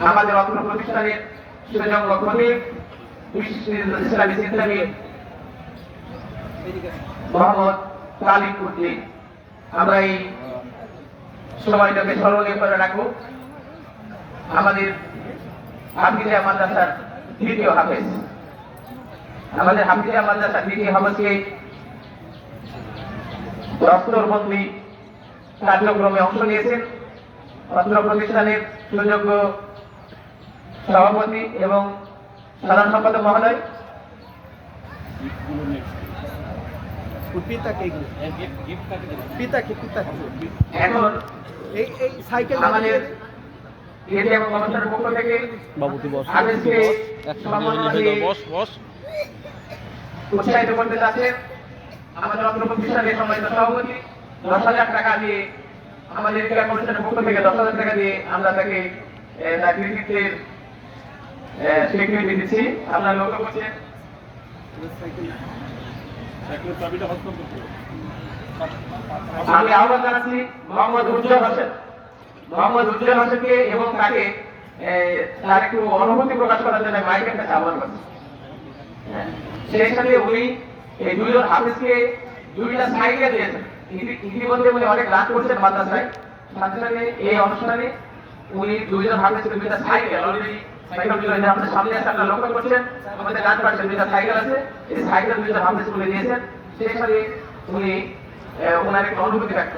আমাদের অত্র প্রতিষ্ঠানের সুযোগ্য খতিব ইসলামী চিন্তাবিদ মোহাম্মদ তালিম উদ্দিন। আমরা এই সময়টাকে স্মরণীয় করে রাখবো। আমাদের হাফিজিয়া মাদ্রাসার দ্বিতীয় হাফেজ, আমাদের হাফিজিয়া মাদ্রাসার দ্বিতীয় হাফেজকে দপ্তরবন্দি কার্যক্রমে অংশ নিয়েছেন অত্র প্রতিষ্ঠানের সুযোগ্য সভাপতি এবং সাধারণ সম্পাদক মহোদয়। এখন সাইকেল আমাদের এরিয়া কমিশনের পক্ষ থেকে উৎসাহিত করতে যাচ্ছে আমাদের অত্র প্রতিষ্ঠানের সম্মানিত সভাপতি 10,000 টাকা দিয়ে, আমাদের এরিয়া কমিশনের পক্ষ থেকে 10,000 টাকা দিয়ে আমরা তাকে তার কৃতিত্বের স্বীকৃতি দিচ্ছি। আপনারা লক্ষ্য করছেন আমি আহ্বান জানাচ্ছি মোহাম্মদ উজ্জ্বল হোসেনকে এবং তাকে তার একটু অনুভূতি প্রকাশ করার জন্য মাইকের কাছে আহ্বান করছি। সেই সাথে উনি এই দুইজন হাফিজকে 2টা সাইকেল দিয়েছেন। ইতিমধ্যে উনি অনেক রাত করছেন মাদ্রাসায়, সাথে সাথে এই অনুষ্ঠানে উনি 2জন হাফিজকে 2টা সাইকেল অলরেডি সাইকেলগুলো আমাদের সামনে আছে, আপনারা লক্ষ্য করছেন আমাদের ডান পাশে 2টা সাইকেল আছে, এই সাইকেল 2জন হাফিজ তুলে দিয়েছেন। সেই সাথে উনি ওনার একটা অনুভূতি ব্যক্ত